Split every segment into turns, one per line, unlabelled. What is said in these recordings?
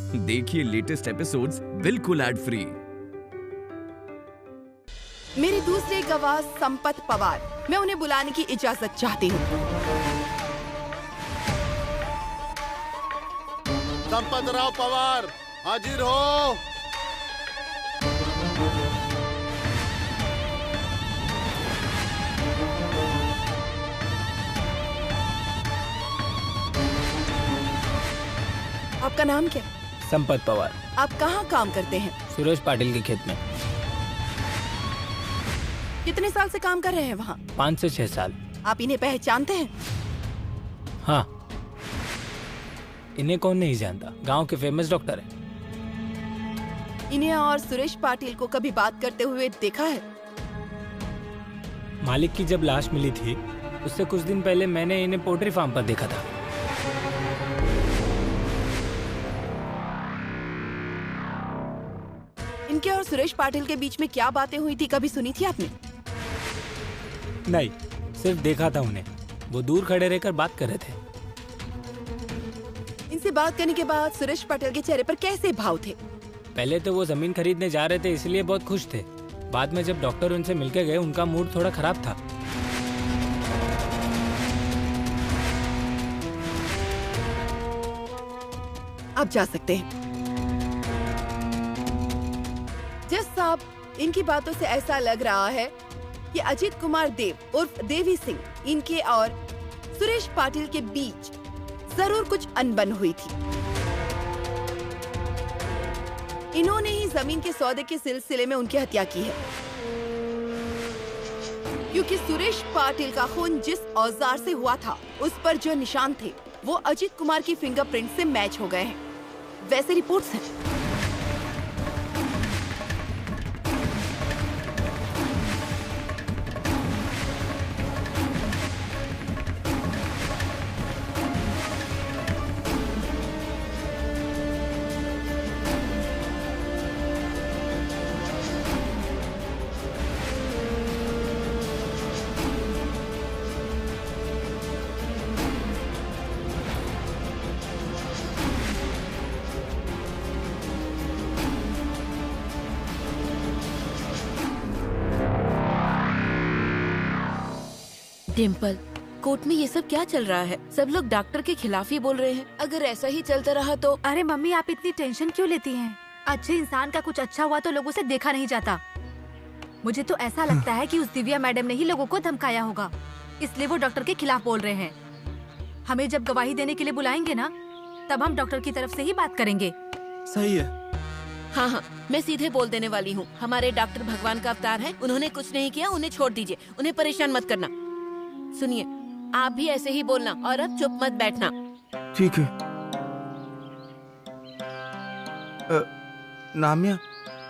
देखिए latest episodes बिल्कुल ad free.
मेरे दूसरे गवाह संपत पवार, मैं उन्हें बुलाने की इजाजत चाहती हूँ।
संपत राव पवार हाजिर हो।
आपका नाम क्या?
संपत पवार।
आप कहाँ काम करते हैं?
सुरेश पाटिल के खेत में।
कितने साल से काम कर रहे हैं वहाँ?
5 से 6 साल।
आप इन्हें पहचानते हैं?
हाँ, इन्हें कौन नहीं जानता, गांव के फेमस डॉक्टर हैं।
इन्हें और सुरेश पाटिल को कभी बात करते हुए देखा है?
मालिक की जब लाश मिली थी उससे कुछ दिन पहले मैंने इन्हें पोल्ट्री फार्म पर देखा था।
इनके और सुरेश पाटिल के बीच में क्या बातें हुई थी, कभी सुनी थी आपने?
नहीं, सिर्फ देखा था उन्हें। वो दूर खड़े रहकर बात कर रहे थे।
इनसे बात करने के बाद सुरेश पाटिल के चेहरे पर कैसे भाव थे?
पहले तो वो जमीन खरीदने जा रहे थे इसलिए बहुत खुश थे। बाद में जब डॉक्टर उनसे मिलके गए उनका मूड थोड़ा खराब था।
आप जा सकते हैं। जज साहब, इनकी बातों से ऐसा लग रहा है कि अजीत कुमार देव उर्फ देवी सिंह, इनके और सुरेश पाटिल के बीच जरूर कुछ अनबन हुई थी। इन्होंने ही जमीन के सौदे के सिलसिले में उनकी हत्या की है, क्योंकि सुरेश पाटिल का खून जिस औजार से हुआ था उस पर जो निशान थे वो अजीत कुमार की फिंगरप्रिंट से मैच हो गए हैं। वैसे रिपोर्ट्स हैं।
डिम्पल, कोर्ट में ये सब क्या चल रहा है? सब लोग डॉक्टर के खिलाफ ही बोल रहे हैं। अगर ऐसा ही चलता रहा तो।
अरे मम्मी, आप इतनी टेंशन क्यों लेती हैं? अच्छे इंसान का कुछ अच्छा हुआ तो लोगों से देखा नहीं जाता। मुझे तो ऐसा लगता है कि उस दिव्या मैडम ने ही लोगों को धमकाया होगा, इसलिए वो डॉक्टर के खिलाफ बोल रहे हैं। हमें जब गवाही देने के लिए बुलाएंगे ना, तब हम डॉक्टर की तरफ से ही बात करेंगे।
सही है।
हाँ, मैं सीधे बोल देने वाली हूँ। हमारे डॉक्टर भगवान का अवतार है, उन्होंने कुछ नहीं किया, उन्हें छोड़ दीजिए, उन्हें परेशान मत करना। सुनिए, आप भी ऐसे ही बोलना और अब चुप मत बैठना।
ठीक है। नामिया,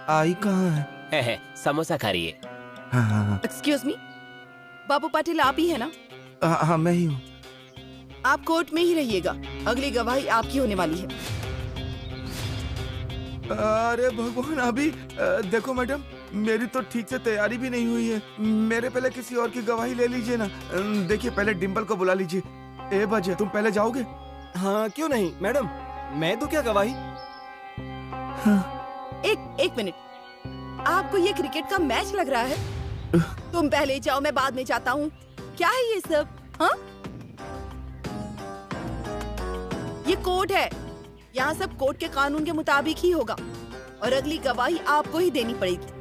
आई कहाँ है?
समोसा खा रही है।
हाँ।
एक्सक्यूज मी, बाबू पाटिल आप ही है ना?
हाँ, मैं ही हूँ।
आप कोर्ट में ही रहिएगा, अगली गवाही आपकी होने वाली है।
अरे भगवान, अभी देखो मैडम, मेरी तो ठीक से तैयारी भी नहीं हुई है। मेरे पहले किसी और की गवाही ले लीजिए ना। देखिए, पहले डिम्पल को बुला लीजिए। ए बजे, तुम पहले जाओगे?
हाँ, क्यों नहीं मैडम, मैं दूं क्या गवाही?
हाँ।
एक मिनट, आपको ये क्रिकेट का मैच लग रहा है? तुम पहले जाओ, मैं बाद में जाता हूँ। क्या है ये सब? हाँ, ये कोर्ट है, यहाँ सब कोर्ट के कानून के मुताबिक ही होगा और अगली गवाही आपको ही देनी पड़ेगी।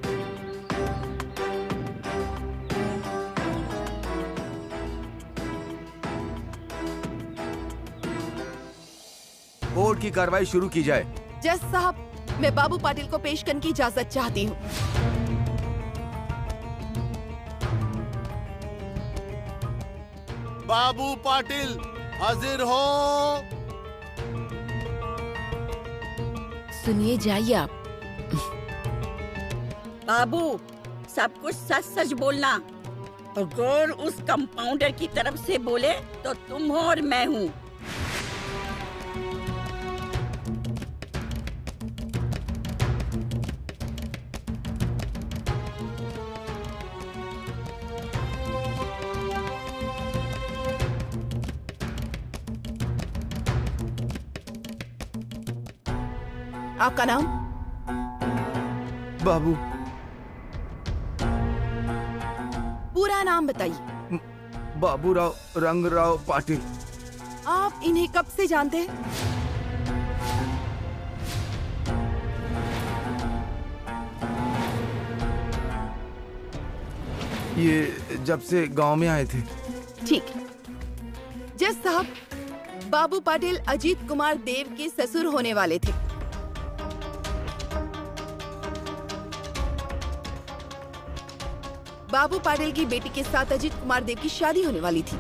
कोर्ट की कार्रवाई शुरू की जाए।
जज साहब, मैं बाबू पाटिल को पेश करने की इजाजत चाहती हूँ।
बाबू पाटिल हाजिर हो।
सुनिए, जाइए आप।
बाबू, सब कुछ सच सच बोलना। अगर उस कंपाउंडर की तरफ से बोले तो तुम हो और मैं हूँ।
आपका नाम?
बाबू।
पूरा नाम बताइए।
बाबूराव रंगराव पाटिल।
आप इन्हें कब से जानते हैं?
ये जब से गांव में आए थे।
ठीक है। जज साहब, बाबू पाटिल अजीत कुमार देव के ससुर होने वाले थे। बाबू पाटिल की बेटी के साथ अजीत कुमार देव की शादी होने वाली थी।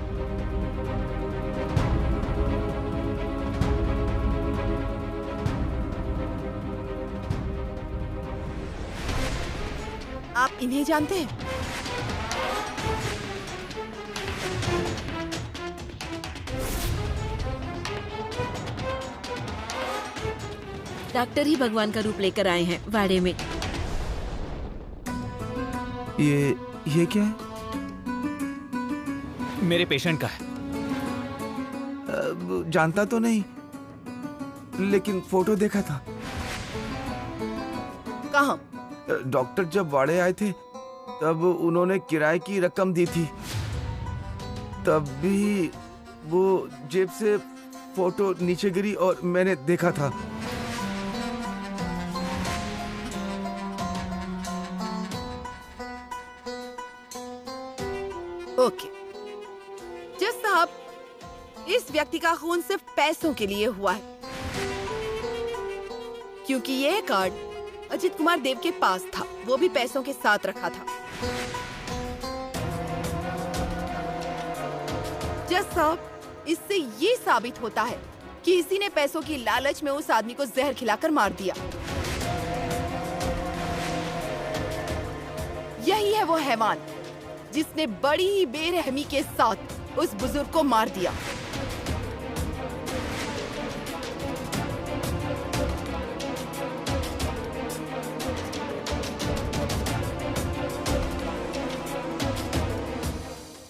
आप इन्हें जानते हैं?
डॉक्टर ही भगवान का रूप लेकर आए हैं वाड़े में।
ये क्या है?
मेरे पेशेंट का है।
जानता तो नहीं, लेकिन फोटो देखा था।
कहाँ?
डॉक्टर जब वाड़े आए थे तब उन्होंने किराए की रकम दी थी। तब भी वो जेब से फोटो नीचे गिरी और मैंने देखा था।
ओके। जज साहब, इस व्यक्ति का खून सिर्फ पैसों के लिए हुआ है, क्योंकि यह कार्ड अजीत कुमार देव के पास था, वो भी पैसों के साथ रखा था। जज साहब, इससे ये साबित होता है कि इसी ने पैसों की लालच में उस आदमी को जहर खिलाकर मार दिया। यही है वो हैवान जिसने बड़ी ही बेरहमी के साथ उस बुजुर्ग को मार दिया।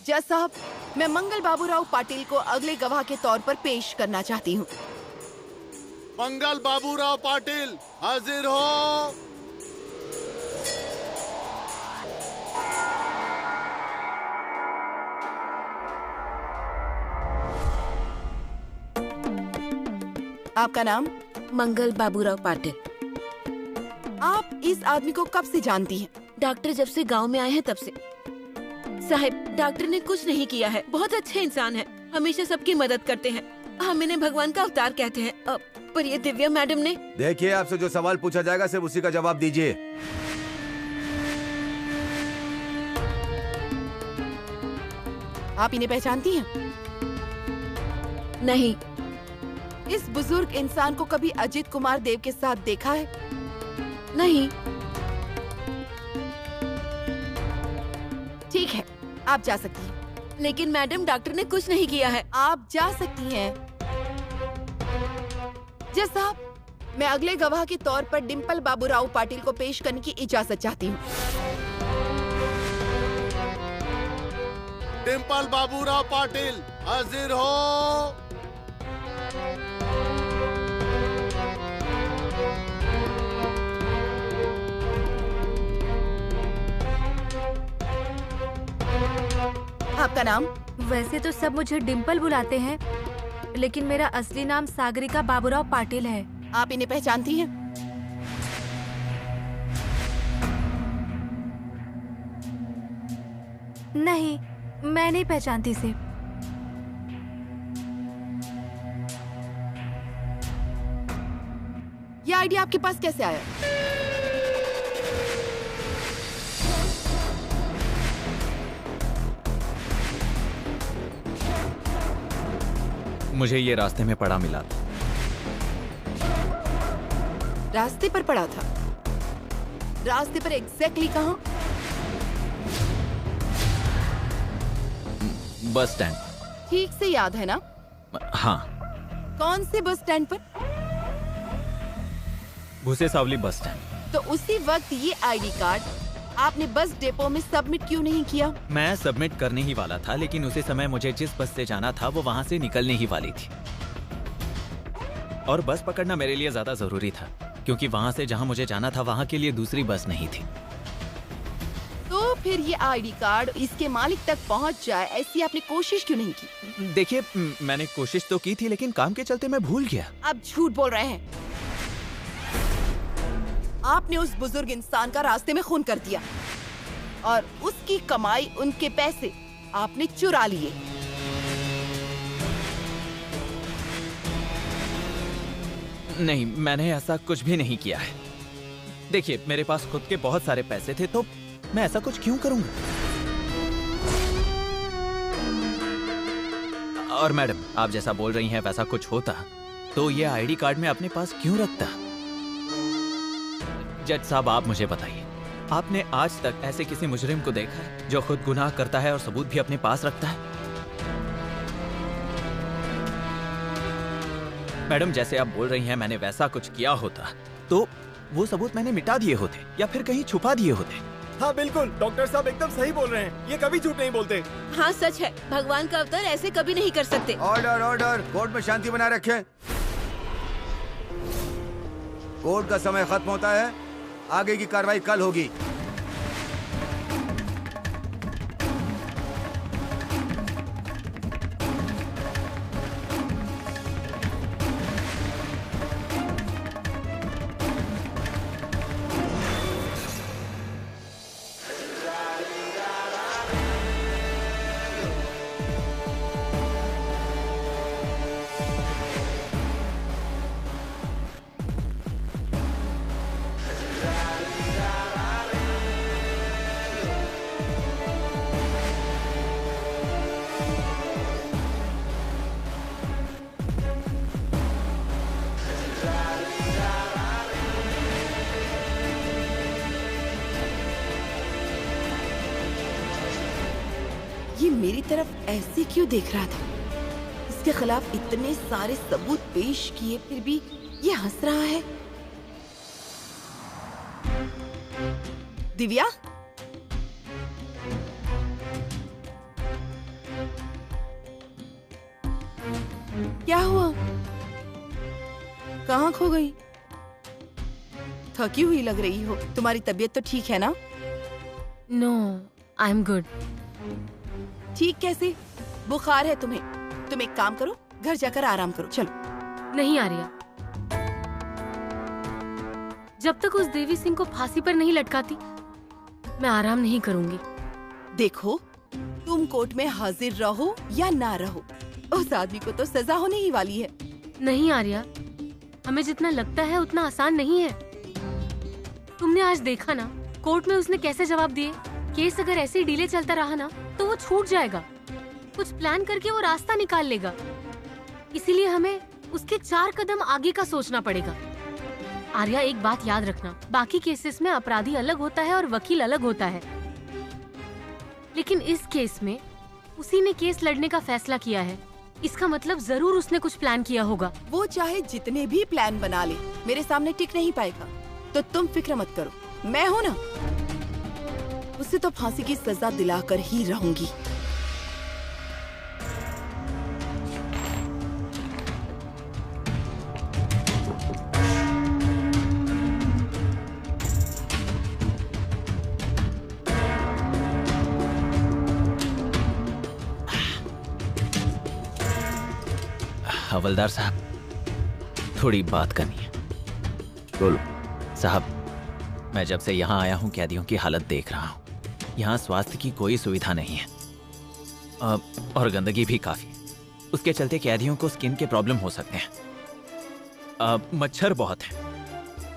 जज साहब, मैं मंगल बाबूराव पाटिल को अगले गवाह के तौर पर पेश करना चाहती हूँ।
मंगल बाबूराव पाटिल हाजिर हो।
आपका नाम?
मंगल बाबूराव पाटिल।
आप इस आदमी को कब से जानती हैं?
डॉक्टर जब से गांव में आए हैं तब से। साहब, डॉक्टर ने कुछ नहीं किया है, बहुत अच्छे इंसान हैं, हमेशा सबकी मदद करते हैं। हम इन्हें भगवान का अवतार कहते हैं। पर ये दिव्या मैडम ने।
देखिए, आपसे जो सवाल पूछा जाएगा सिर्फ उसी का जवाब दीजिए।
आप इन्हें पहचानती हैं?
नहीं।
इस बुजुर्ग इंसान को कभी अजीत कुमार देव के साथ देखा है?
नहीं।
ठीक है, आप जा सकती हैं।
लेकिन मैडम, डॉक्टर ने कुछ नहीं किया है।
आप जा सकती हैं। जज साहब, मैं अगले गवाह के तौर पर डिम्पल बाबूराव पाटिल को पेश करने की इजाजत चाहती हूँ।
डिम्पल बाबूराव पाटिल हाजिर हो।
आपका नाम?
वैसे तो सब मुझे डिम्पल बुलाते हैं, लेकिन मेरा असली नाम सागरिका बाबूराव पाटिल है।
आप इन्हें पहचानती हैं?
नहीं, मैं नहीं पहचानती इसे।
ये आइडिया आपके पास कैसे आया?
मुझे ये रास्ते में पड़ा मिला था।
रास्ते पर पड़ा था? रास्ते पर एग्जैक्टली कहाँ?
Bus stand.
ठीक से याद है ना?
हाँ।
कौन से बस स्टैंड पर?
भूसे सावली बस स्टैंड।
तो उसी वक्त ये आईडी कार्ड आपने बस डिपो में सबमिट क्यों नहीं किया?
मैं सबमिट करने ही वाला था, लेकिन उसी समय मुझे जिस बस से जाना था वो वहाँ से निकलने ही वाली थी, और बस पकड़ना मेरे लिए ज्यादा जरूरी था क्योंकि वहाँ से जहाँ मुझे जाना था वहाँ के लिए दूसरी बस नहीं थी।
तो फिर ये आईडी कार्ड इसके मालिक तक पहुंच जाए ऐसी आपने कोशिश क्यों नहीं की?
देखिए, मैंने कोशिश तो की थी लेकिन काम के चलते मैं भूल गया।
आप झूठ बोल रहे हैं। आपने उस बुजुर्ग इंसान का रास्ते में खून कर दिया और उसकी कमाई, उनके पैसे आपने चुरा लिए।
नहीं, मैंने ऐसा कुछ भी नहीं किया है। देखिए, मेरे पास खुद के बहुत सारे पैसे थे तो मैं ऐसा कुछ क्यों करूंगा? और मैडम, आप जैसा बोल रही हैं वैसा कुछ होता तो ये आईडी कार्ड में अपने पास क्यों रखता? जज साहब, आप मुझे बताइए, आपने आज तक ऐसे किसी मुजरिम को देखा है जो खुद गुनाह करता है और सबूत भी अपने पास रखता है? मैडम, जैसे आप बोल रही हैं मैंने वैसा कुछ किया होता तो वो सबूत मैंने मिटा दिए होते या फिर कहीं छुपा दिए होते।
हाँ बिल्कुल, डॉक्टर साहब एकदम सही बोल रहे हैं, ये कभी झूठ नहीं बोलते।
हाँ सच है, भगवान का अवतार ऐसे कभी नहीं कर सकते।
ऑर्डर ऑर्डर, कोर्ट में शांति बनाए रखें। कोर्ट का समय खत्म होता है, आगे की कार्रवाई कल होगी।
ये मेरी तरफ ऐसे क्यों देख रहा था? इसके खिलाफ इतने सारे सबूत पेश किए फिर भी ये हंस रहा है। दिव्या, क्या हुआ? कहाँ खो गई? थकी हुई लग रही हो। तुम्हारी तबीयत तो ठीक है ना?
No, I am good.
ठीक कैसे? बुखार है तुम्हें। तुम एक काम करो, घर जाकर आराम करो। चलो।
नहीं आर्या, जब तक उस देवी सिंह को फांसी पर नहीं लटकाती मैं आराम नहीं करूंगी।
देखो, तुम कोर्ट में हाजिर रहो या ना रहो, उस आदमी को तो सजा होने ही वाली है।
नहीं आर्या, हमें जितना लगता है उतना आसान नहीं है। तुमने आज देखा ना कोर्ट में उसने कैसे जवाब दिए। केस अगर ऐसे ही डिले चलता रहा ना तो वो छूट जाएगा। कुछ प्लान करके वो रास्ता निकाल लेगा। इसीलिए हमें उसके 4 कदम आगे का सोचना पड़ेगा। आर्या, एक बात याद रखना, बाकी केसेस में अपराधी अलग होता है और वकील अलग होता है, लेकिन इस केस में उसी ने केस लड़ने का फैसला किया है। इसका मतलब जरूर उसने कुछ प्लान किया होगा।
वो चाहे जितने भी प्लान बना ले, मेरे सामने टिक नहीं पाएगा। तो तुम फिक्र मत करो, मैं हूँ ना। उसे तो फांसी की सजा दिलाकर ही रहूंगी।
हवलदार साहब, थोड़ी बात करनी है।
बोलो।
साहब, मैं जब से यहाँ आया हूँ कैदियों की हालत देख रहा हूँ। यहाँ स्वास्थ्य की कोई सुविधा नहीं है और गंदगी भी काफी है। उसके चलते कैदियों को स्किन के प्रॉब्लम हो सकते हैं। मच्छर बहुत है,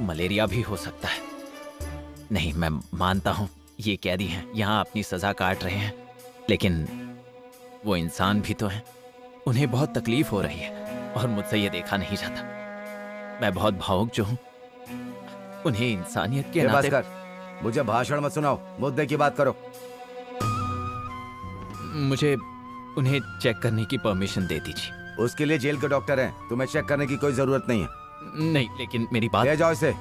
मलेरिया भी हो सकता है। नहीं, मैं मानता हूँ ये कैदी हैं, यहाँ अपनी सजा काट रहे हैं, लेकिन वो इंसान भी तो हैं। उन्हें बहुत तकलीफ हो रही है और मुझसे ये देखा नहीं जाता। मैं बहुत भावुक जो हूँ, उन्हें इंसानियत के नाते।
मुझे भाषण मत सुनाओ, मुद्दे की बात करो।
मुझे उन्हें चेक करने की परमिशन दे दीजिए।
उसके लिए जेल के डॉक्टर हैं, तुम्हें चेक करने की कोई जरूरत नहीं है।
नहीं, लेकिन मेरी बात।
ले जाओ इसे।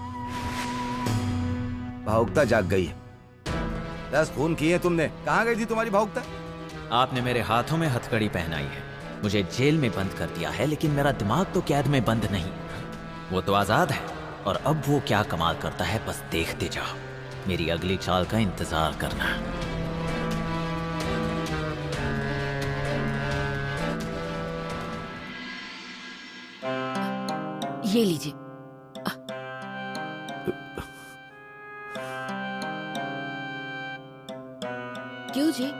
भावुकता जाग गई है। 10 खून किए तुमने। कहाँ गई थी तुम्हारी भावुकता?
आपने मेरे हाथों में हथकड़ी पहनाई है, मुझे जेल में बंद कर दिया है, लेकिन मेरा दिमाग तो कैद में बंद नहीं। वो तो आजाद है। और अब वो क्या कमाल करता है बस देखते जाओ। मेरी अगली चाल का इंतजार करना।
ये लीजिए। क्यों जी,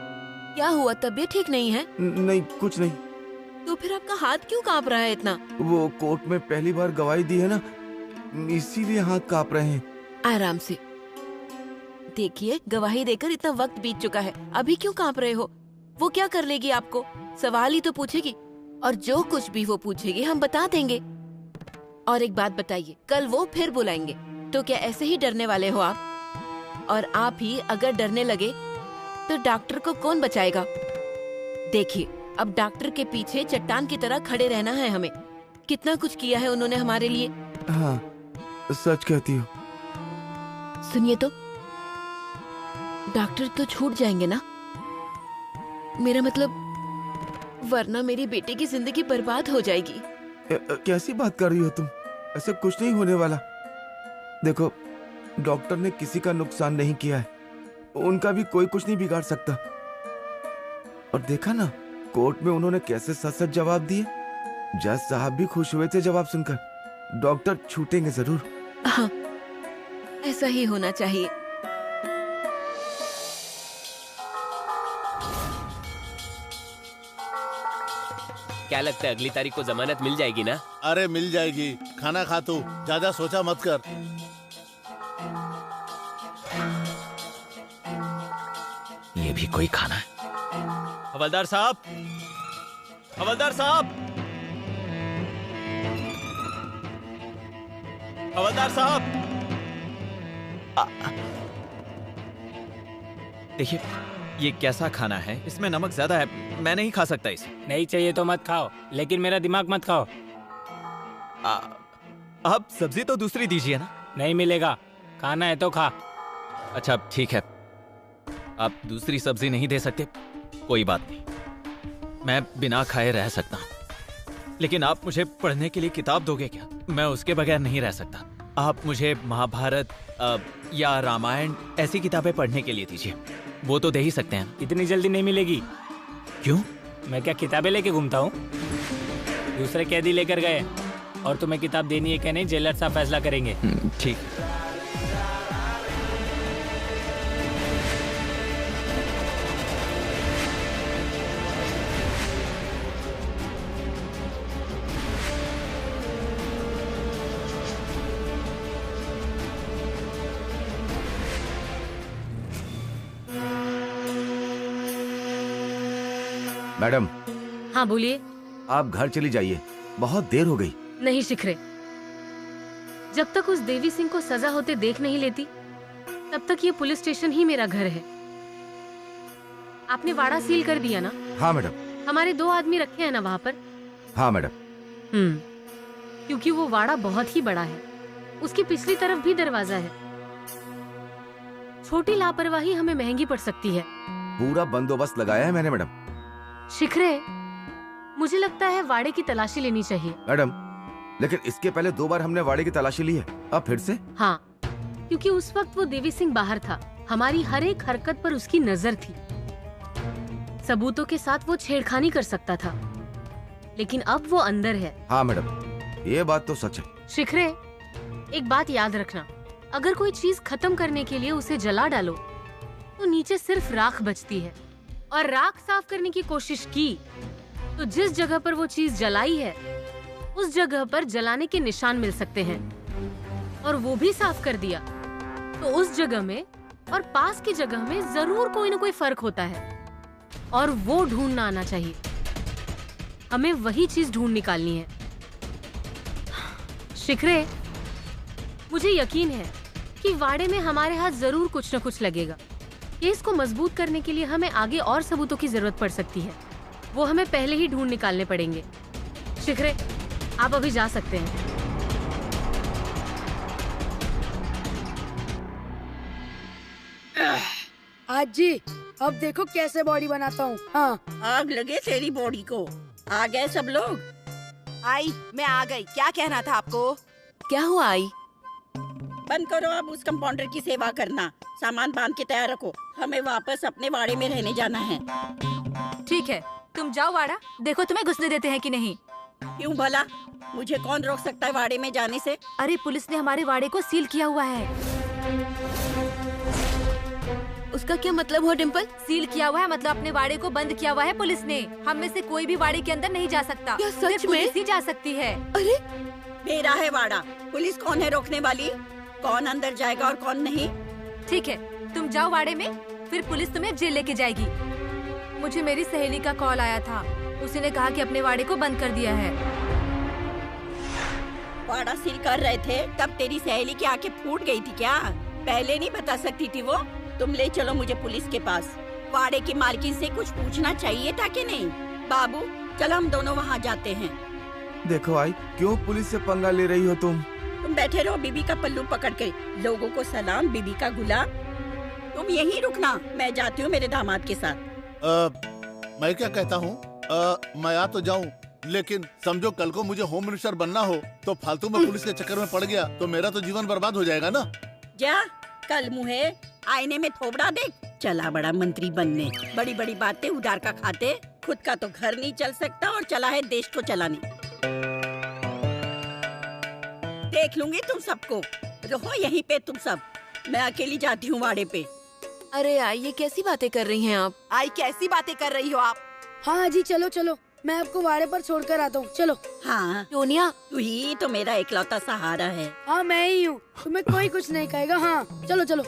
क्या हुआ? तबीयत ठीक नहीं है?
नहीं, कुछ नहीं।
तो फिर आपका हाथ क्यों कांप रहा है इतना?
वो कोर्ट में पहली बार गवाही दी है ना, इसीलिए हाथ कांप रहे हैं।
आराम से। देखिए, गवाही देकर इतना वक्त बीत चुका है, अभी क्यों कांप रहे हो? वो क्या कर लेगी आपको? सवाल ही तो पूछेगी, और जो कुछ भी वो पूछेगी हम बता देंगे। और एक बात बताइए, कल वो फिर बुलाएंगे तो क्या ऐसे ही डरने वाले हो आप? और आप ही अगर डरने लगे तो डॉक्टर को कौन बचाएगा? देखिए, अब डॉक्टर के पीछे चट्टान की तरह खड़े रहना है हमें। कितना कुछ किया है उन्होंने हमारे लिए।
हाँ, सच कहती हो।
सुनिए तो, डॉक्टर तो छूट जाएंगे ना? मेरा मतलब, वरना मेरी बेटे की जिंदगी बर्बाद हो जाएगी।
कैसी बात कर रही हो तुम? ऐसे कुछ नहीं होने वाला। देखो, डॉक्टर ने किसी का नुकसान नहीं किया है, उनका भी कोई कुछ नहीं बिगाड़ सकता। और देखा ना, कोर्ट में उन्होंने कैसे सच सच जवाब दिए। जज साहब भी खुश हुए थे जवाब सुनकर। डॉक्टर छूटेंगे जरूर।
हाँ, ऐसा ही होना चाहिए।
क्या लगता है अगली तारीख को जमानत मिल जाएगी ना?
अरे मिल जाएगी, खाना खा तू, ज्यादा सोचा मत कर।
ये भी कोई खाना है?
हवलदार साहब, हवलदार साहब, हवलदार साहब।
देखिए, ये कैसा खाना है? इसमें नमक ज्यादा है, मैं नहीं खा सकता इसे।
नहीं चाहिए तो मत खाओ, लेकिन मेरा दिमाग मत खाओ।
आप सब्जी तो दूसरी दीजिए ना।
नहीं मिलेगा, खाना है तो खा।
अच्छा ठीक है, आप दूसरी सब्जी नहीं दे सकते, कोई बात नहीं, मैं बिना खाए रह सकता हूँ। लेकिन आप मुझे पढ़ने के लिए किताब दोगे क्या? मैं उसके बगैर नहीं रह सकता। आप मुझे महाभारत या रामायण ऐसी किताबें पढ़ने के लिए दीजिए, वो तो दे ही सकते हैं।
इतनी जल्दी नहीं मिलेगी।
क्यों?
मैं क्या किताबें लेके घूमता हूँ? दूसरे कैदी लेकर गए, और तुम्हें किताब देनी है क्या नहीं, जेलर साहब फैसला करेंगे।
ठीक।
मैडम।
हाँ बोलिए।
आप घर चली जाइए, बहुत देर हो गई।
नहीं शिखरे, जब तक उस देवी सिंह को सजा होते देख नहीं लेती, तब तक ये पुलिस स्टेशन ही मेरा घर है। आपने वाड़ा सील कर दिया ना?
हाँ मैडम।
हमारे 2 आदमी रखे हैं ना वहाँ पर?
हाँ मैडम।
क्योंकि वो वाड़ा बहुत ही बड़ा है, उसकी पिछली तरफ भी दरवाजा है। छोटी लापरवाही हमें महंगी पड़ सकती है।
पूरा बंदोबस्त लगाया है मैंने मैडम।
शिखरे, मुझे लगता है वाड़े की तलाशी लेनी चाहिए।
मैडम, लेकिन इसके पहले 2 बार हमने वाड़े की तलाशी ली है, अब फिर से?
हाँ, क्योंकि उस वक्त वो देवी सिंह बाहर था, हमारी हर एक हरकत पर उसकी नजर थी। सबूतों के साथ वो छेड़खानी कर सकता था, लेकिन अब वो अंदर है।
हाँ मैडम, ये बात तो सच है।
शिखरे, एक बात याद रखना, अगर कोई चीज खत्म करने के लिए उसे जला डालो तो नीचे सिर्फ राख बचती है, और राख साफ करने की कोशिश की तो जिस जगह पर वो चीज जलाई है उस जगह पर जलाने के निशान मिल सकते हैं, और वो भी साफ कर दिया तो उस जगह में और पास की जगह में जरूर कोई ना कोई फर्क होता है, और वो ढूंढना आना चाहिए। हमें वही चीज ढूंढ निकालनी है। शिखरे, मुझे यकीन है कि वाड़े में हमारे हाथ जरूर कुछ न कुछ लगेगा। केस को मजबूत करने के लिए हमें आगे और सबूतों की जरूरत पड़ सकती है, वो हमें पहले ही ढूंढ निकालने पड़ेंगे। शिखरे, आप अभी जा सकते हैं।
आज जी, अब देखो कैसे बॉडी बनाता हूँ। हाँ,
आग लगे तेरी बॉडी को। आ गए सब लोग?
आई, मैं आ गई। क्या कहना था आपको?
क्या हुआ आई?
बंद करो अब उस कंपाउंडर की सेवा करना। सामान बांध के तैयार रखो, हमें वापस अपने वाड़े में रहने जाना है।
ठीक है, तुम जाओ वाड़ा, देखो तुम्हें घुसने देते हैं कि नहीं।
क्यों भला? मुझे कौन रोक सकता है वाड़े में जाने से?
अरे पुलिस ने हमारे वाड़े को सील किया हुआ है।
उसका क्या मतलब हुआ डिम्पल?
सील किया हुआ है मतलब अपने वाड़े को बंद किया हुआ है पुलिस ने। हम में से कोई भी वाड़े के अंदर नहीं जा सकता।
क्या सच में?
पुलिस ही जा सकती है।
अरे
मेरा है वाड़ा, पुलिस कौन है रोकने वाली? कौन अंदर जाएगा और कौन नहीं?
ठीक है, तुम जाओ वाड़े में, फिर पुलिस तुम्हें जेल लेके जाएगी। मुझे मेरी सहेली का कॉल आया था, उसी ने कहा कि अपने वाड़े को बंद कर दिया है।
वाड़ा सील कर रहे थे तब तेरी सहेली की आंखें फूट गई थी क्या? पहले नहीं बता सकती थी वो? तुम ले चलो मुझे पुलिस के पास। वाड़े की मालकिन से कुछ पूछना चाहिए था कि नहीं? बाबू चलो हम दोनों वहाँ जाते हैं।
देखो आई, क्यों पुलिस से पंगा ले रही हो तुम?
तुम बैठे रहो बीबी का पल्लू पकड़ के। लोगों को सलाम, बीबी का गुलाम। तुम यहीं रुकना, मैं जाती हूँ मेरे दामाद के साथ।
मैं क्या कहता हूँ, मैं आ तो जाऊँ, लेकिन समझो कल को मुझे होम मिनिस्टर बनना हो तो फालतू में पुलिस के चक्कर में पड़ गया तो मेरा तो जीवन बर्बाद हो जाएगा ना।
जा कल मुहे आईने में थोबड़ा देख, चला बड़ा मंत्री बनने। बड़ी बड़ी बातें उधार का खाते, खुद का तो घर नहीं चल सकता और चला है देश को चलाने। देख लूंगी तुम सबको, रहो यहीं पे तुम सब, मैं अकेली जाती हूँ वाड़े पे।
अरे आई, ये कैसी बातें कर रही हैं आप?
आई कैसी बातें कर रही हो आप?
हाँ जी चलो चलो, मैं आपको वाड़े पर छोड़कर आता हूँ, चलो।
हाँ
टोनिया,
तू ही तो मेरा इकलौता सहारा है।
हाँ मैं ही हूँ, तुम्हें कोई कुछ नहीं कहेगा। हाँ चलो चलो।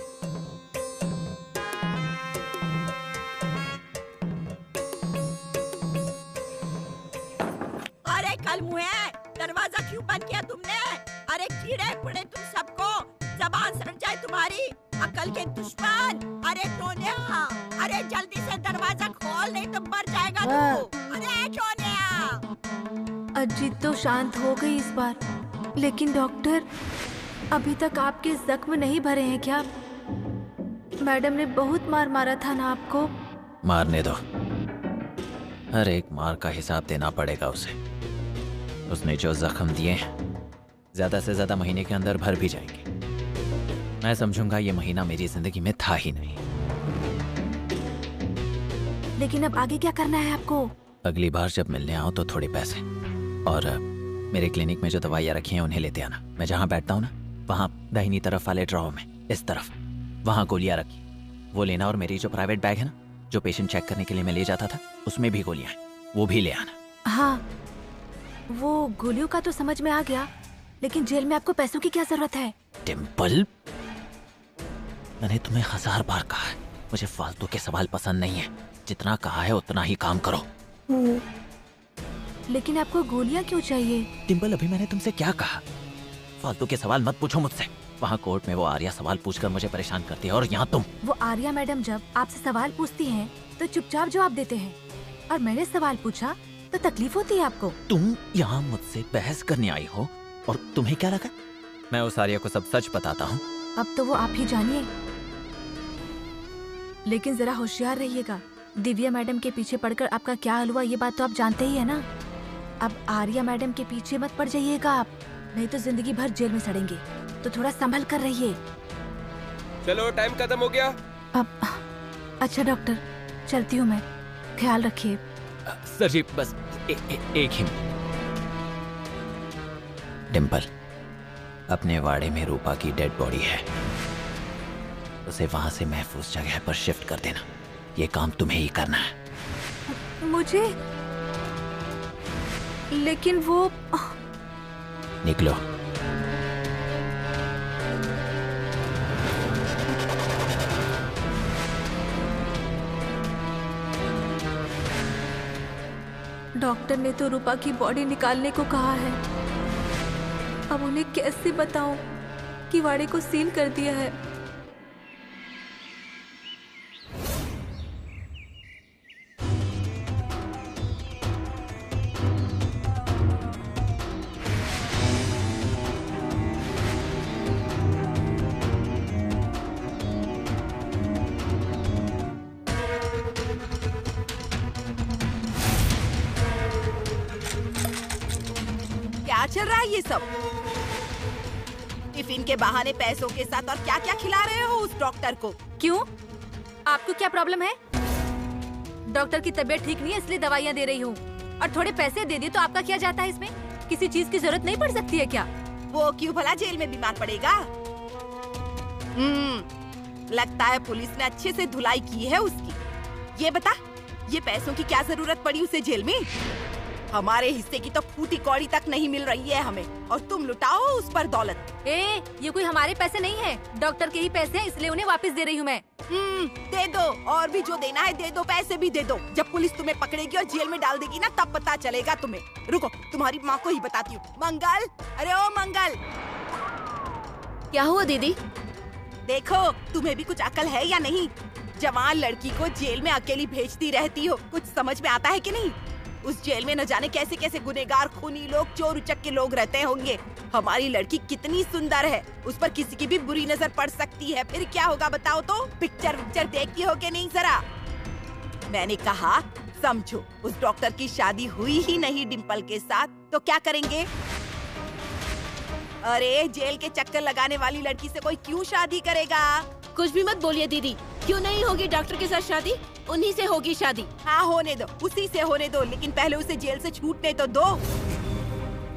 अरे कल मुहे दरवाजा क्यों बंद किया तुमने? अरे कीड़े पड़े तुम सबको, जबान सड़ जाए तुम्हारी, अकल के दुश्मन। अरे टोनिया, अरे जल्दी से दरवाजा खोल नहीं तो मर जाएगा तू। अरे टोनिया।
अजीत तो शांत हो गई इस बार, लेकिन डॉक्टर अभी तक आपके जख्म नहीं भरे हैं क्या? मैडम ने बहुत मार मारा था ना आपको?
मारने दो, हर एक मार का हिसाब देना पड़ेगा उसे। उसने जो जख्म दिए हैं ज्यादा से ज्यादा महीने के अंदर भर भी जाएंगे। मैं समझूंगा ये महीना मेरी जिंदगी में था ही नहीं।
लेकिन अब आगे क्या करना है आपको?
अगली बार जब मिलने आओ तो थोड़े पैसे और मेरे क्लिनिक में जो दवाइयाँ रखी हैं उन्हें लेते आना। मैं जहाँ बैठता हूँ ना, वहाँ दाहिनी तरफ वाले ड्रॉवर में इस तरफ, वहाँ गोलियाँ रखी, वो लेना। और मेरी जो प्राइवेट बैग है ना, जो पेशेंट चेक करने के लिए मैं ले जाता था, उसमें भी गोलियाँ हैं, वो भी ले आना।
हाँ, वो गोलियों का तो समझ में आ गया, लेकिन जेल में आपको पैसों की क्या जरूरत है?
डिम्पल, मैंने तुम्हें 1000 बार कहा है, मुझे फालतू के सवाल पसंद नहीं है। जितना कहा है उतना ही काम करो।
लेकिन आपको गोलियां क्यों चाहिए?
डिम्पल, अभी मैंने तुमसे क्या कहा? फालतू के सवाल मत पूछो मुझसे। वहाँ कोर्ट में वो आर्या सवाल पूछकर मुझे परेशान करती है और यहाँ तुम।
वो आर्या मैडम जब आपसे सवाल पूछती हैं तो चुपचाप जवाब देते हैं, और मैंने सवाल पूछा तो तकलीफ होती है आपको।
तुम यहाँ मुझसे बहस करने आई हो और तुम्हें क्या लगा मैं उस आर्या को सब सच बताता हूँ?
अब तो वो आप ही जानिए, लेकिन जरा होशियार रहिएगा। दिव्या मैडम के पीछे पड़कर आपका क्या हाल हुआ ये बात तो आप जानते ही है ना। अब आर्या मैडम के पीछे मत पड़ जाइएगा आप, नहीं तो जिंदगी भर जेल में सड़ेंगे। तो थोड़ा संभल कर रहिए।
चलो टाइम खत्म हो गया।
अब अच्छा डॉक्टर, चलती हूँ मैं, ख्याल रखिए।
सर जी बस एक ही। डिम्पल, अपने वाड़े में रूपा की डेड बॉडी है, उसे वहां से महफूज जगह पर शिफ्ट कर देना। ये काम तुम्हें ही करना है।
मुझे? लेकिन वो
निकलो।
डॉक्टर ने तो रूपा की बॉडी निकालने को कहा है। अब उन्हें कैसे बताऊं कि वाड़े को सील कर दिया है।
क्या चल रहा है ये सब? टिफिन के बहाने पैसों के साथ और क्या क्या खिला रहे हो उस डॉक्टर को?
क्यों? आपको क्या प्रॉब्लम है? डॉक्टर की तबीयत ठीक नहीं है इसलिए दवाइयाँ दे रही हूँ। और थोड़े पैसे दे दिए तो आपका क्या जाता है इसमें? किसी चीज की जरूरत नहीं पड़ सकती है क्या?
वो क्यों भला जेल में बीमार पड़ेगा? लगता है पुलिस ने अच्छे से धुलाई की है उसकी। ये बता, ये पैसों की क्या जरूरत पड़ी उसे जेल में? हमारे हिस्से की तो फूटी कौड़ी तक नहीं मिल रही है हमें, और तुम लुटाओ उस पर दौलत।
ये कोई हमारे पैसे नहीं है, डॉक्टर के ही पैसे हैं, इसलिए उन्हें वापस दे रही हूँ मैं।
दे दो, और भी जो देना है दे दो, पैसे भी दे दो। जब पुलिस तुम्हें पकड़ेगी और जेल में डाल देगी ना, तब पता चलेगा तुम्हें। रुको, तुम्हारी माँ को ही बताती हूँ। मंगल, अरे ओ मंगल।
क्या हुआ दीदी?
देखो, तुम्हें भी कुछ अकल है या नहीं? जवान लड़की को जेल में अकेली भेजती रहती हो, कुछ समझ में आता है कि नहीं? उस जेल में न जाने कैसे कैसे गुनेगार, खूनी लोग, चोर उचक के लोग रहते होंगे। हमारी लड़की कितनी सुंदर है, उस पर किसी की भी बुरी नजर पड़ सकती है, फिर क्या होगा बताओ तो? पिक्चर देखती हो कि नहीं जरा? मैंने कहा समझो, उस डॉक्टर की शादी हुई ही नहीं डिम्पल के साथ, तो क्या करेंगे? अरे जेल के चक्कर लगाने वाली लड़की से कोई क्यों शादी करेगा?
कुछ भी मत बोलिए दीदी। क्यों नहीं होगी डॉक्टर के साथ शादी? उन्हीं से होगी शादी।
हाँ होने दो, उसी से होने दो, लेकिन पहले उसे जेल से छूटने तो दो।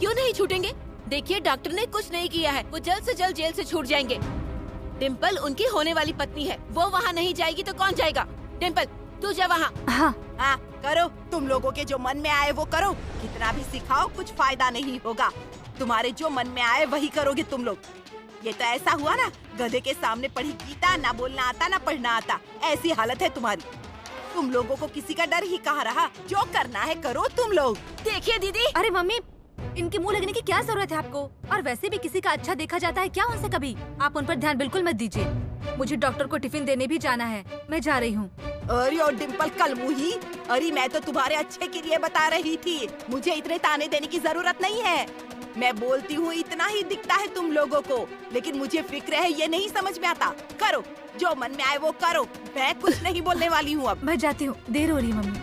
क्यों नहीं छूटेंगे? देखिए डॉक्टर ने कुछ नहीं किया है, वो जल्द से जल्द जेल से छूट जाएंगे। डिम्पल उनकी होने वाली पत्नी है, वो वहाँ नहीं जाएगी तो कौन जाएगा? डिम्पल तू जा वहाँ।
हाँ करो, तुम लोगों के जो मन में आए वो करो। कितना भी सिखाओ कुछ फायदा नहीं होगा। तुम्हारे जो मन में आए वही करोगे तुम लोग। ये तो ऐसा हुआ ना, गधे के सामने पढ़ी गीता, ना बोलना आता ना पढ़ना आता, ऐसी हालत है तुम्हारी। तुम लोगों को किसी का डर ही कहाँ रहा? जो करना है करो तुम लोग।
देखिए दीदी।
अरे मम्मी, इनके मुंह लगने की क्या जरूरत है आपको? और वैसे भी किसी का अच्छा देखा जाता है क्या उनसे कभी? आप उन पर ध्यान बिल्कुल मत दीजिए। मुझे डॉक्टर को टिफिन देने भी जाना है, मैं जा रही हूँ।
अरे और डिम्पल कलमुही, अरे मैं तो तुम्हारे अच्छे के लिए बता रही थी, मुझे इतने ताने देने की जरूरत नहीं है। मैं बोलती हूँ इतना ही दिखता है तुम लोगों को, लेकिन मुझे फिक्र है ये नहीं समझ में आता। करो जो मन में आए वो करो, मैं कुछ नहीं बोलने वाली हूँ अब।
मैं जाती हूँ, देर हो रही है मम्मी।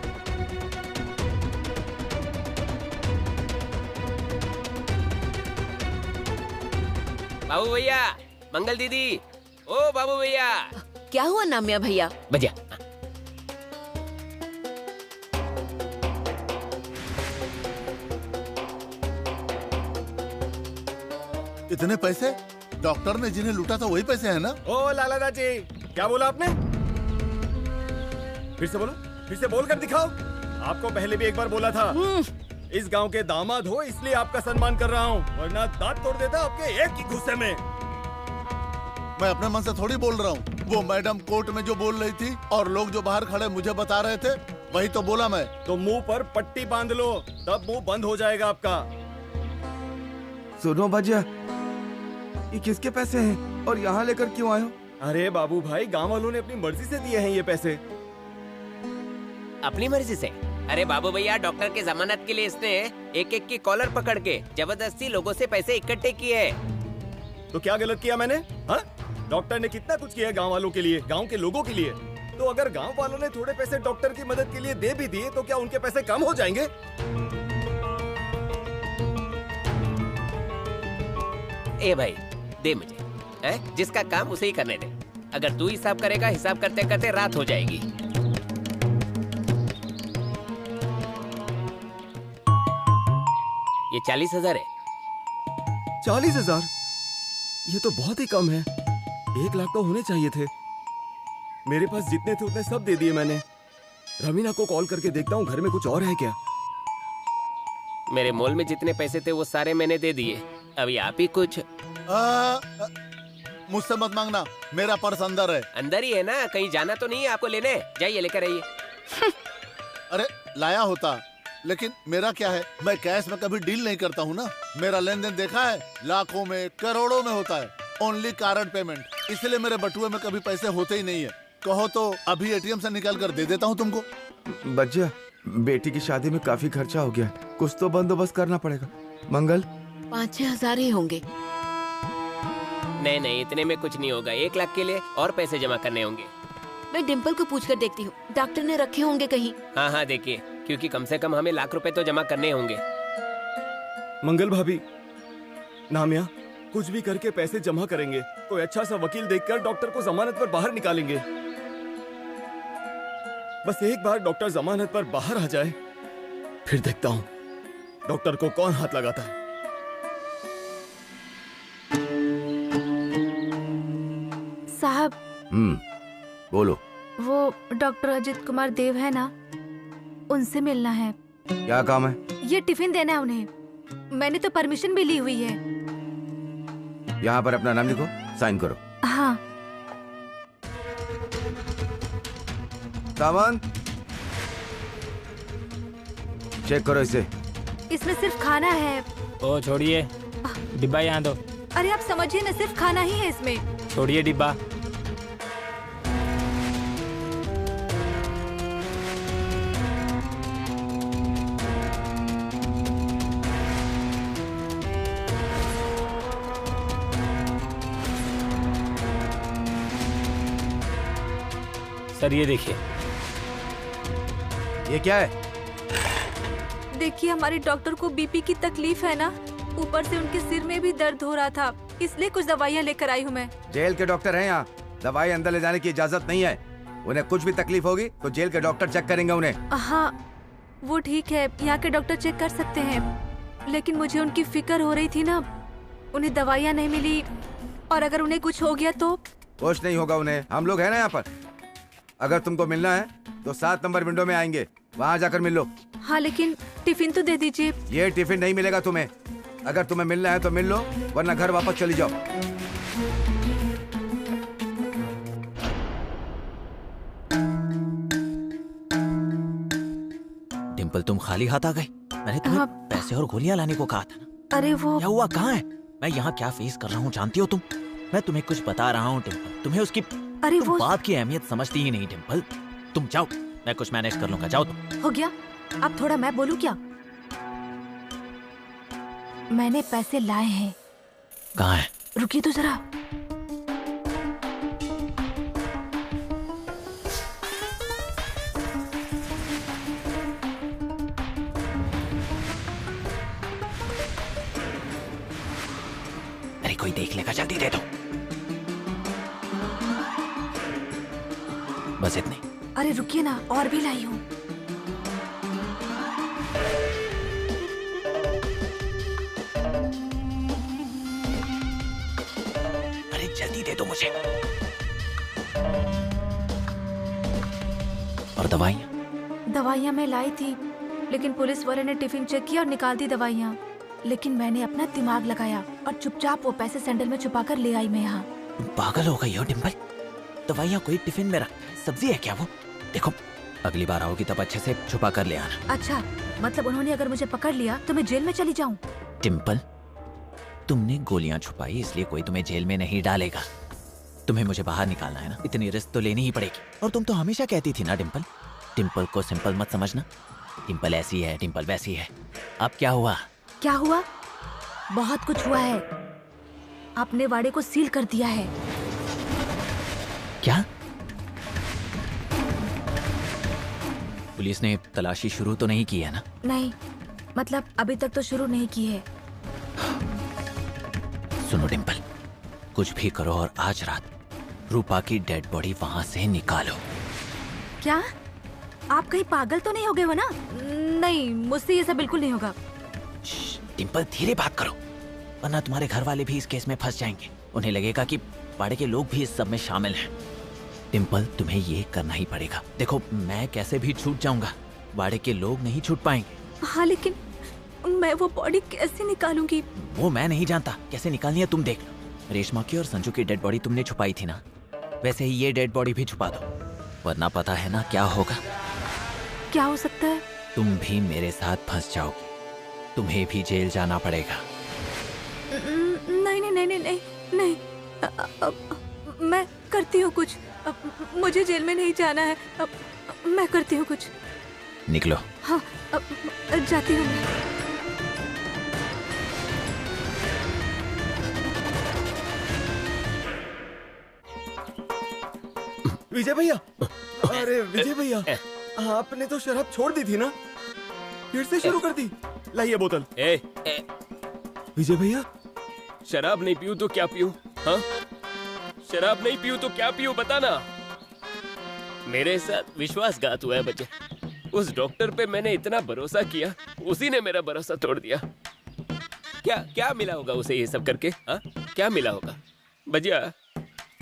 बाबू भैया, मंगल दीदी, ओ बाबू भैया।
क्या हुआ नामिया भैया?
बजा।
इतने पैसे? डॉक्टर ने जिन्हें लूटा था वही पैसे हैं ना?
ओ लाला दादी, क्या बोला आपने? फिर से बोलो, फिर से बोल कर दिखाओ। आपको पहले भी एक बार बोला था, इस गांव के दामाद हो इसलिए आपका सम्मान कर रहा हूँ, वरना दांत तोड़ देता आपके एक ही गुस्से में।
मैं अपने मन से थोड़ी बोल रहा हूँ। वो मैडम कोर्ट में जो बोल रही थी और लोग जो बाहर खड़े मुझे बता रहे थे, वही तो बोला मैं।
तो मुंह पर पट्टी बांध लो, तब मुंह बंद हो जाएगा आपका।
सुनो भजिया, ये किसके पैसे हैं और यहाँ लेकर क्यों आए हो?
अरे बाबू भाई, गांव वालों ने अपनी मर्जी से दिए हैं ये पैसे।
अपनी मर्जी से? अरे बाबू भैया, डॉक्टर के जमानत के लिए इसने एक एक की कॉलर पकड़ के जबरदस्ती लोगों से पैसे इकट्ठे किए।
तो क्या गलत किया मैंने? हाँ, डॉक्टर ने कितना कुछ किया गांव वालों के लिए, गांव के लोगों के लिए। तो अगर गांव वालों ने थोड़े पैसे डॉक्टर की मदद के लिए दे भी दिए तो क्या उनके पैसे कम हो जाएंगे?
ए भाई, दे मुझे, है? जिसका काम उसे ही करने दे। अगर तू हिसाब करेगा, हिसाब करते करते रात हो जाएगी। ये 40,000 है।
40,000? ये तो बहुत ही कम है। 1 लाख तो होने चाहिए थे। मेरे पास जितने थे उतने सब दे दिए मैंने। रमीना को कॉल करके देखता हूँ घर में कुछ और है क्या।
मेरे मॉल में जितने पैसे थे वो सारे मैंने दे दिए। अभी आप ही कुछ।
मुझसे मत मांगना, मेरा पर्स अंदर है।
अंदर ही है ना, कहीं जाना तो नहीं है आपको लेने? जाइए लेकर आइए।
अरे लाया होता, लेकिन मेरा क्या है, मैं कैश में कभी डील नहीं करता हूँ ना। मेरा लेन देन देखा है, लाखों में करोड़ों में होता है। ओनली कार्ड पेमेंट, इसलिए मेरे बटुए में कभी पैसे होते ही नहीं है। कहो तो अभी एटीएम से निकाल कर दे देता हूँ तुमको।
बच्चा, बेटी की शादी में काफी खर्चा हो गया, कुछ तो बंदोबस्त करना पड़ेगा। मंगल,
5-6 हजार ही होंगे।
नहीं नहीं, इतने में कुछ नहीं होगा। 1 लाख के लिए और पैसे जमा करने होंगे।
मैं डिम्पल को पूछ कर देखती हूँ, डॉक्टर ने रखे होंगे कहीं।
हाँ हाँ देखिए, क्योंकि कम से कम हमें 1 लाख रुपए तो जमा करने होंगे।
मंगल भाभी, नामिया, कुछ भी करके पैसे जमा करेंगे। कोई अच्छा सा वकील देखकर डॉक्टर को जमानत पर बाहर निकालेंगे। बस एक बार डॉक्टर जमानत पर बाहर आ जाए, फिर देखता हूँ डॉक्टर को कौन हाथ लगाता है।
साहब।
बोलो।
वो डॉक्टर अजित कुमार देव है ना, उनसे मिलना है।
क्या काम है?
ये टिफिन देना है उन्हें। मैंने तो परमिशन भी ली हुई है।
यहाँ पर अपना नाम लिखो, साइन करो।
हाँ।
सामान चेक करो इसे।
इसमें सिर्फ खाना है।
ओ छोड़िए, डिब्बा यहाँ दो।
अरे आप समझिए ना, सिर्फ खाना ही है इसमें।
छोड़िए डिब्बा। सर ये देखिए।
ये क्या है?
देखिए, हमारे डॉक्टर को बीपी की तकलीफ है ना, ऊपर से उनके सिर में भी दर्द हो रहा था, इसलिए कुछ दवाइयाँ लेकर आई हूँ मैं।
जेल के डॉक्टर हैं यहाँ, दवाई अंदर ले जाने की इजाजत नहीं है। उन्हें कुछ भी तकलीफ होगी तो जेल के डॉक्टर चेक करेंगे उन्हें।
हाँ वो ठीक है, यहाँ के डॉक्टर चेक कर सकते हैं, लेकिन मुझे उनकी फिक्र हो रही थी ना, उन्हें दवाइयाँ नहीं मिली और अगर उन्हें कुछ हो गया तो।
कुछ नहीं होगा उन्हें, हम लोग हैं ना यहाँ पर। अगर तुमको मिलना है तो 7 नंबर विंडो में आएंगे, वहाँ जाकर मिल लो।
हाँ लेकिन टिफिन तो दे दीजिए।
ये टिफिन नहीं मिलेगा तुम्हें। अगर तुम्हें मिलना है तो मिल लो, वरना घर वापस चली जाओ।
डिम्पल तुम खाली हाथ आ गई? मैंने तुम्हें पैसे और गोलियां लाने को कहा था ना।
अरे वो
क्या हुआ, कहाँ है? मैं यहाँ क्या फेस कर रहा हूँ जानती हो तुम? मैं तुम्हें कुछ बता रहा हूँ डिम्पल, तुम्हें उसकी तुम बात की अहमियत समझती ही नहीं डिम्पल। तुम जाओ, मैं कुछ मैनेज कर लूंगा, जाओ तुम।
हो गया, अब थोड़ा मैं बोलूं क्या? मैंने पैसे लाए हैं।
कहाँ है?
रुकिए तो जरा।
अरे कोई देख लेगा, जल्दी दे दो। बस इतनी।
अरे रुकिए ना, और भी लाई हूँ।
अरे जल्दी दे दो मुझे। और
दवाइयाँ मैं लाई थी, लेकिन पुलिस वाले ने टिफिन चेक किया और निकाल दी दवाइयाँ। लेकिन मैंने अपना दिमाग लगाया और चुपचाप वो पैसे सैंडल में छुपा कर ले आई मैं यहाँ।
तुम पागल हो गई हो डिम्पल? दवाइयाँ कोई टिफिन में रख, सब्जी है क्या वो? देखो अगली बार आओगी तब अच्छे से छुपा कर ले आना।
अच्छा, मतलब उन्होंने अगर मुझे पकड़ लिया तो मैं जेल में चली जाऊँ?
डिम्पल तुमने गोलियां छुपाई इसलिए कोई तुम्हें जेल में नहीं डालेगा। तुम्हें मुझे बाहर निकालना है ना, इतनी रिस्क तो लेनी ही पड़ेगी। और तुम तो हमेशा कहती थी ना डिम्पल, डिम्पल को सिंपल मत समझना, डिम्पल ऐसी है, डिम्पल वैसी है। अब क्या हुआ?
क्या हुआ? बहुत कुछ हुआ है। आपने वाड़े को सील कर दिया है।
क्या? पुलिस ने तलाशी शुरू तो नहीं की है ना?
नहीं, मतलब अभी तक तो शुरू नहीं की है।
सुनो डिम्पल, कुछ भी करो और आज रात रूपा की डेड बॉडी वहां से निकालो।
क्या? आप कहीं पागल तो नहीं हो गए हो ना? नहीं, मुझसे ये सब बिल्कुल नहीं होगा।
डिम्पल धीरे बात करो, वरना तुम्हारे घर वाले भी इस केस में फंस जाएंगे। उन्हें लगेगा कि पाड़े के लोग भी इस सब में शामिल हैं। डिम्पल तुम्हें ये करना ही पड़ेगा। देखो मैं कैसे भी छूट जाऊंगा, वाड़े के लोग नहीं छूट पाएंगे।
हाँ लेकिन मैं वो बॉडी कैसे निकालूंगी?
वो मैं नहीं जानता, कैसे निकालनी है तुम देख लो। रेशमा की और संजू की डेड बॉडी तुमने छुपाई थी ना, वैसे ही ये डेड बॉडी भी छुपा दो, वरना पता है ना क्या होगा।
क्या हो सकता है?
तुम भी मेरे साथ फंस जाओगी, तुम्हें भी जेल जाना पड़ेगा।
नहीं नहीं नहीं नहीं नहीं, मैं करती हूँ कुछ। मुझे जेल में नहीं जाना है। मैं करती हूँ कुछ।
निकलो।
हाँ, जाती हूँ।
विजय भैया, अरे विजय भैया, आपने तो शराब छोड़ दी थी ना, फिर से शुरू कर दी। लाइए बोतल। विजय भैया,
शराब नहीं पीऊं तो क्या पीऊं? हाँ, शराब नहीं पीऊं तो क्या पीऊं, बताना। मेरे साथ विश्वासघात हुआ है बच्चे। उस डॉक्टर पे मैंने इतना भरोसा किया, उसी ने मेरा भरोसा तोड़ दिया। क्या क्या मिला होगा उसे ये सब करके? हाँ, क्या मिला होगा? भजिया,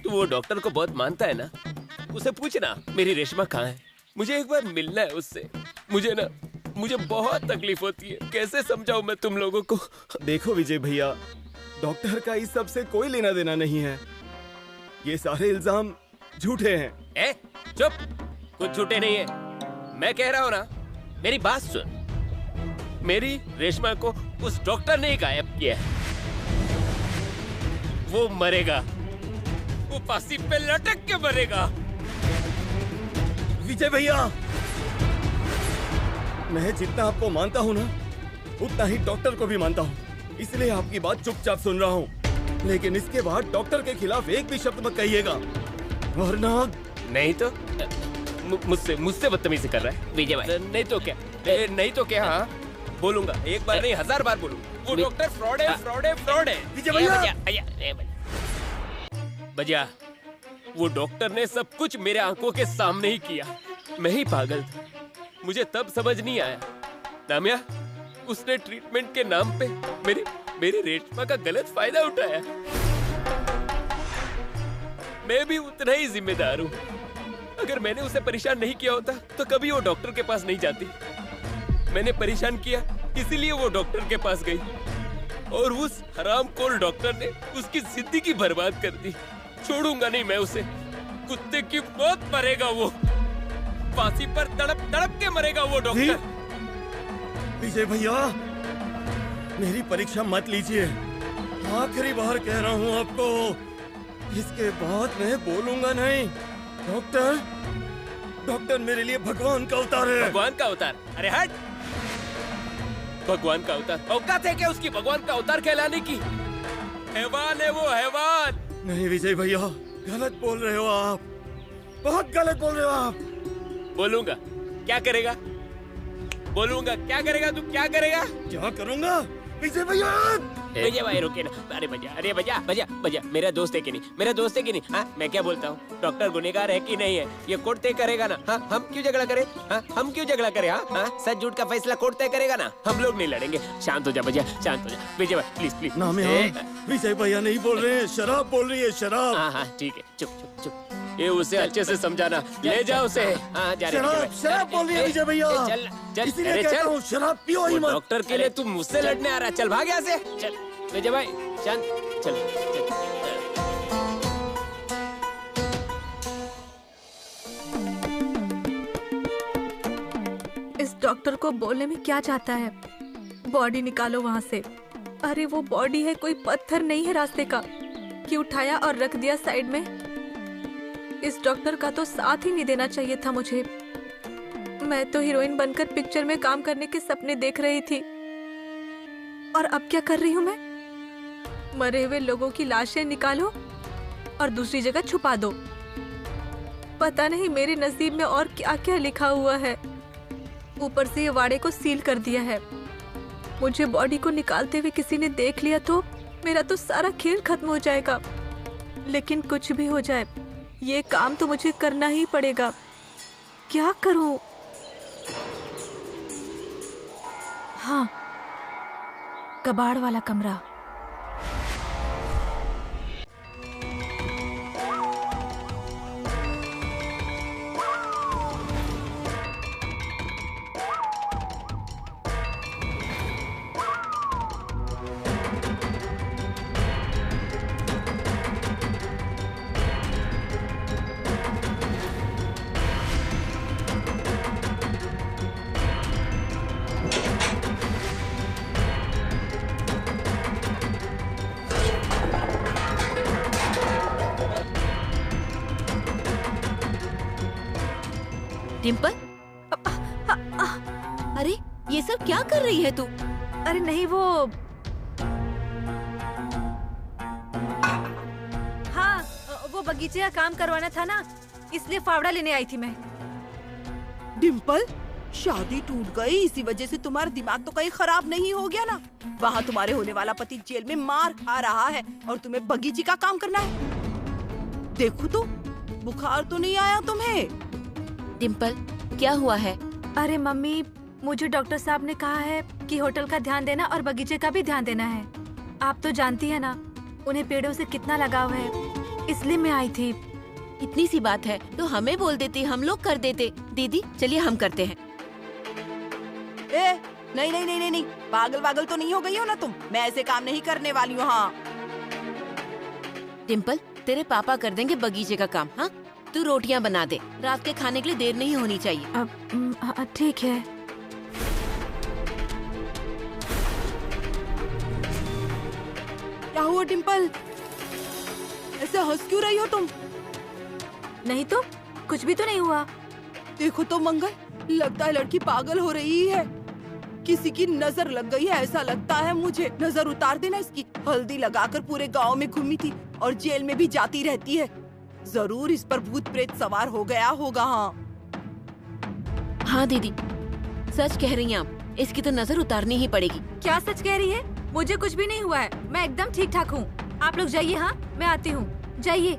तू वो डॉक्टर को बहुत मानता है ना? उसे पूछना मेरी रेशमा कहाँ है, मुझे एक बार मिलना है उससे। मुझे बहुत तकलीफ होती है, कैसे समझाऊं मैं तुम लोगों को?
देखो विजय भैया, डॉक्टर का इस सब से कोई लेना देना नहीं है। ये सारे इल्जाम झूठे हैं।
ए, चुप, कुछ झूठे नहीं है। मैं कह रहा हूँ ना, मेरी बात सुन। मेरी रेशमा को उस डॉक्टर ने गायब किया है। वो मरेगा, वो फांसी पे लटक के मरेगा।
विजय भैया, मैं जितना आपको मानता हूँ ना, उतना ही डॉक्टर को भी मानता हूँ, इसलिए आपकी बात चुपचाप सुन रहा हूँ। लेकिन इसके बाद डॉक्टर के खिलाफ एक भी शब्द मत कहिएगा, वरना
नहीं तो मुझसे बदतमीजी कर रहा है विजय भाई। नहीं तो क्या, नहीं तो क्या? हाँ, बोलूंगा, एक बार नहीं 1000 बार बोलूं। वो डॉक्टर फ्रॉड है, फ्रॉड है, फ्रॉड है।
विजय भैया,
भैया, वो डॉक्टर ने सब कुछ मेरे आंखों के सामने ही किया। मैं ही पागल था, मुझे तब समझ नहीं आया। नामिया, उसने ट्रीटमेंट के नाम पे मेरी रेशमा का गलत फायदा उठाया। मैं भी उतना ही जिम्मेदार हूँ। अगर मैंने उसे परेशान नहीं किया होता तो कभी वो डॉक्टर के पास नहीं जाती। मैंने परेशान किया, इसीलिए वो डॉक्टर के पास गई, और उस हरामखोर डॉक्टर ने उसकी जिंदगी बर्बाद कर दी। छोड़ूंगा नहीं मैं उसे, कुत्ते की मौत मरेगा वो, फांसी पर तड़प तड़प के मरेगा वो डॉक्टर।
विजय भैया, मेरी परीक्षा मत लीजिए, आखिरी बार कह रहा हूँ आपको, इसके बाद मैं बोलूंगा नहीं। डॉक्टर मेरे लिए भगवान का अवतार है।
भगवान का अवतार? अरे हट, भगवान का अवतार? औकात है क्या उसकी भगवान का अवतार कहलाने की? हैवान है वो, हैवान।
नहीं विजय भैया, गलत बोल रहे हो आप, बहुत गलत बोल रहे हो आप।
बोलूंगा, क्या करेगा? बोलूंगा, क्या करेगा तू? क्या करेगा?
क्या करूंगा विजय भैया?
भैया भाई रुके ना। अरे भैया, मेरा दोस्त है कि नहीं? मेरा दोस्त है कि नहीं? हाँ, मैं क्या बोलता हूँ, डॉक्टर गुनहगार है कि नहीं है, ये कोर्ट तय करेगा ना। हाँ, हम क्यों झगड़ा करें? हाँ, हम क्यों झगड़ा करें? हाँ, सच झूठ का फैसला कोर्ट तय करेगा ना, हम लोग नहीं लड़ेंगे। शांत हो जा भैया, शांत हो जा। विजय भाई प्लीज प्लीज।
विजय भैया नहीं बोल रहे हैं, शराब बोल रही है, शराब।
हाँ, ठीक है, चुप। ये उसे अच्छे से समझाना, ले जाओ उसे। हाँ, जा रहे।
शराब बोल रही है विजय भैया,
चल,
इसीलिए कहता हूँ शराब पियो ही मत।
डॉक्टर के लिए तू मुझसे लड़ने आ रहा, चल भाग यहाँ से। चल विजय भाई, शांत, चल।
इस डॉक्टर को बोलने में क्या चाहता है? बॉडी निकालो वहाँ से। अरे वो बॉडी है, कोई पत्थर नहीं है रास्ते का, कि उठाया और रख दिया साइड में। इस डॉक्टर का तो साथ ही नहीं देना चाहिए था मुझे। मैं तो हीरोइन बनकर पिक्चर में काम करने के सपने देख रही थी, और अब क्या कर रही हूँ मैं? मरे हुए लोगों की लाशें निकालो और दूसरी जगह छुपा दो। पता नहीं मेरे नसीब में और क्या क्या लिखा हुआ है। ऊपर से ये वाड़े को सील कर दिया है। मुझे बॉडी को निकालते हुए किसी ने देख लिया तो मेरा तो सारा खेल खत्म हो जाएगा। लेकिन कुछ भी हो जाए, ये काम तो मुझे करना ही पड़ेगा। क्या करूं? हाँ, कबाड़ वाला कमरा।
डिम्पल, अरे ये सब क्या कर रही है तू?
अरे नहीं, वो हाँ, वो बगीचे का काम करवाना था ना, इसलिए फावड़ा लेने आई थी मैं।
डिम्पल, शादी टूट गई, इसी वजह से तुम्हारा दिमाग तो कहीं खराब नहीं हो गया ना? वहाँ तुम्हारे होने वाला पति जेल में मार खा रहा है और तुम्हें बगीचे का काम करना है। देखो तो, बुखार तो नहीं आया तुम्हें?
डिम्पल, क्या हुआ है?
अरे मम्मी, मुझे डॉक्टर साहब ने कहा है कि होटल का ध्यान देना और बगीचे का भी ध्यान देना है। आप तो जानती है ना, उन्हें पेड़ों से कितना लगाव है, इसलिए मैं आई थी।
इतनी सी बात है तो हमें बोल देती, हम लोग कर देते। दीदी चलिए हम करते हैं।
नहीं नहीं नहीं नहीं नहीं, पागल तो नहीं हो गई हो ना तुम? मैं ऐसे काम नहीं करने वाली हूँ। हाँ
डिम्पल, तेरे पापा कर देंगे बगीचे का काम। हाँ, तू रोटियां बना दे, रात के खाने के लिए देर नहीं होनी चाहिए।
ठीक है।
क्या हुआ डिम्पल? ऐसे हंस क्यों रही हो तुम?
नहीं तो कुछ भी तो नहीं हुआ।
देखो तो मंगल, लगता है लड़की पागल हो रही है। किसी की नजर लग गई है ऐसा लगता है मुझे। नजर उतार देना इसकी। हल्दी लगाकर पूरे गांव में घूमी थी और जेल में भी जाती रहती है। जरूर इस पर भूत प्रेत सवार हो गया होगा।
हाँ दीदी, सच कह रही हैं आप, इसकी तो नजर उतारनी ही पड़ेगी।
क्या सच कह रही है? मुझे कुछ भी नहीं हुआ है, मैं एकदम ठीक ठाक हूँ। आप लोग जाइए। हाँ, मैं आती हूँ, जाइए।